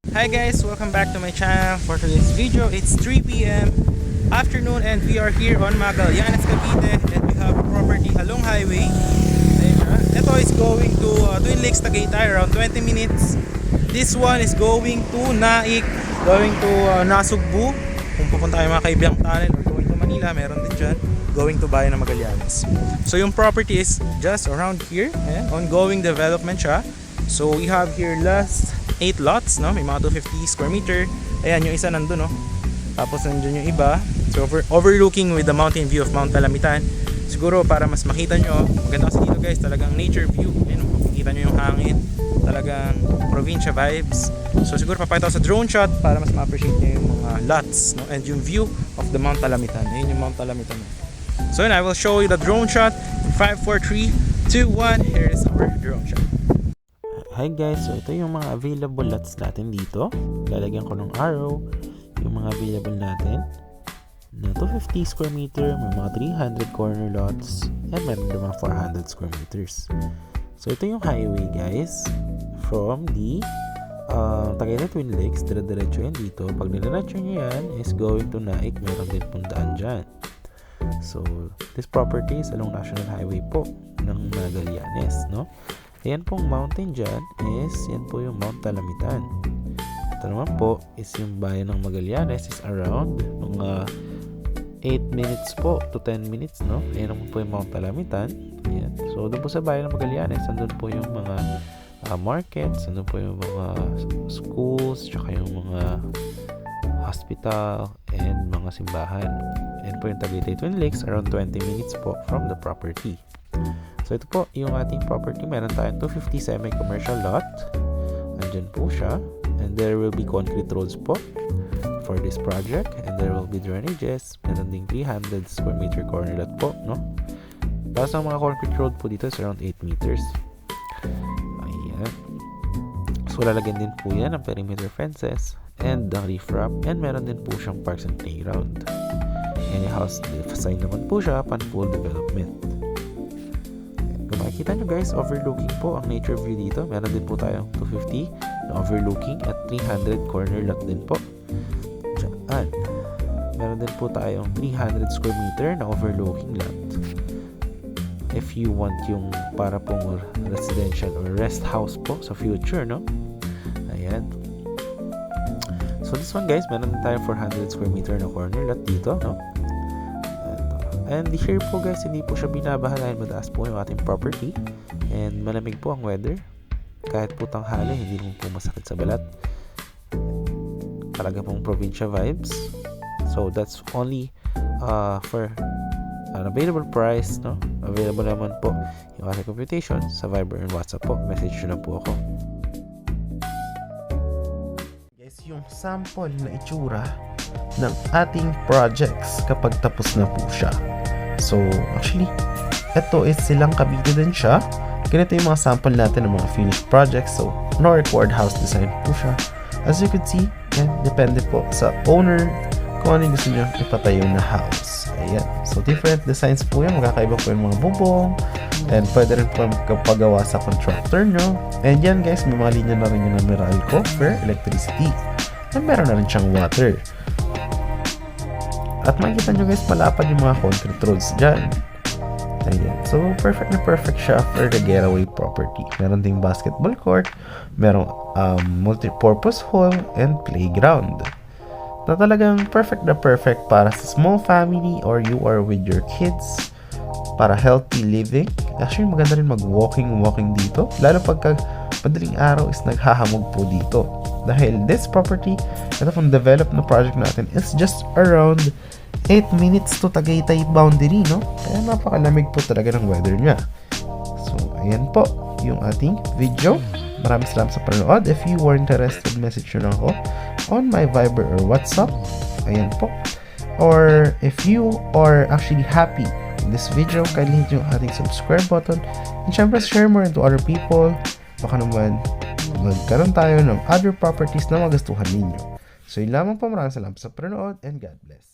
Hi guys, welcome back to my channel. For today's video, it's 3 p.m. afternoon and we are here on Magallanes, Cavite, and we have a property along highway. Ayun siya. Ito is going to Twin Lakes, Tagaytay, around 20 minutes. This one is going to Naik, going to Nasugbu. Kung pupunta kayo mga Kaibiyang Tunnel or going to Manila, meron din dyan. Going to Bayan ng Magallanes. So yung property is just around here. Ayan, ongoing development siya. So we have here last 8 lots, no? May mga 250 square meter. Ayan, yung isa nandun, no? Tapos nandun yung iba. So overlooking with the mountain view of Mount Talamitan. Siguro para mas makita nyo, maganda kasi dito guys, talagang nature view. Ayan, makikita nyo yung hangin. Talagang provincia vibes. So siguro papakita ko sa drone shot para mas ma-appreciate nyo yung mga lots, no? And yung view of the Mount Talamitan. Ayan yung Mount Talamitan. So yun, I will show you the drone shot. 5, 4, 3, 2, 1. Here is our drone shot. Hi guys, so ito yung mga available lots natin dito. Lalagyan ko ng arrow yung mga available natin na 250 square meter, may mga 300 corner lots, and meron din mga 400 square meters. So ito yung highway guys, from the Tagaytay Twin Lakes, dire-diretso yan dito. Pag nidiretso nyo yan, is going to Naik, meron din pundaan dyan. So this property is along National Highway po ng Magallanes, no? Ayan pong mountain dyan is, yan po yung Mount Talamitan. Ito naman po is yung bayan ng Magallanes is around mga 8 minutes po to 10 minutes, no? Ayan naman po yung Mount Talamitan. Ayan. So doon po sa bayan ng Magallanes, nandun po yung mga markets, nandun po yung mga schools, tsaka yung mga hospital and mga simbahan. Ayan po yung Tagaytay Twin Lakes, around 20 minutes po from the property. So ito po yung ating property. Meron tayong 250 semi-commercial lot. Andyan po siya. And there will be concrete roads po for this project. And there will be drainages. Meron ding 300 square meter corner lot po, no? Tapos ang mga concrete road po dito is around 8 meters. Ayan. So lalagyan din po yan ng perimeter fences and the riprap. And meron din po siyang parks and playground. And yung house design naman po siya upon full development. Kung makikita nyo guys, overlooking po ang nature view dito. Meron din po tayong 250 na overlooking at 300 corner lot din po. Diyan. Meron din po tayong 300 square meter na overlooking lot. If you want yung para pong residential or rest house po sa future, no? Ayan. So this one guys, meron din tayong 400 square meter na corner lot dito, no? And here po guys, hindi po siya binabaha dahil mataas po yung ating property and malamig po ang weather. Kahit po tanghali, hindi mo po masakit sa balat. Talaga pong provincia vibes. So that's only for an available price, no? Available naman po yung ating computation sa Viber and WhatsApp po. Message nyo lang po ako. Guys, yung sample na itsura ng ating projects kapag tapos na po siya. So, actually, ito is silang Cavite din siya. Ganito yung mga sample natin ng mga finished projects. So, no record house design po siya. As you could see, yan, depende po sa owner kung ano yung gusto nyo ipatayo na house. Ayan. So, different designs po yan. Magkakaiba po yung mga bubong. And pwede rin po magpagawa sa contractor nyo. And yan guys, may mga linya na rin yung Meralco for electricity. And meron na rin siyang water. At makikita nyo guys, malapad yung mga concrete roads dyan. Ayan. So, perfect na perfect siya for the getaway property. Meron ding basketball court, merong multi-purpose hall, and playground. Na talagang perfect na perfect para sa small family or you are with your kids para healthy living. Actually, maganda rin mag-walking dito. Lalo pagka madaling araw is naghahamog po dito. Dahil this property, ito pong develop na project natin is just around 8 minutes to Tagaytay boundary, no? Kaya napakalamig po talaga ng weather niya. So, ayan po yung ating video. Maraming salamat sa panonood. If you were interested, message nyo lang ako on my Viber or WhatsApp. Ayan po. Or if you are actually happy with this video, kindly hit yung ating subscribe button. And syempre, share more into other people. Baka naman magkaroon tayo ng other properties na magustuhan ninyo. So yun lamang po, maraming salamat sa panonood and God bless.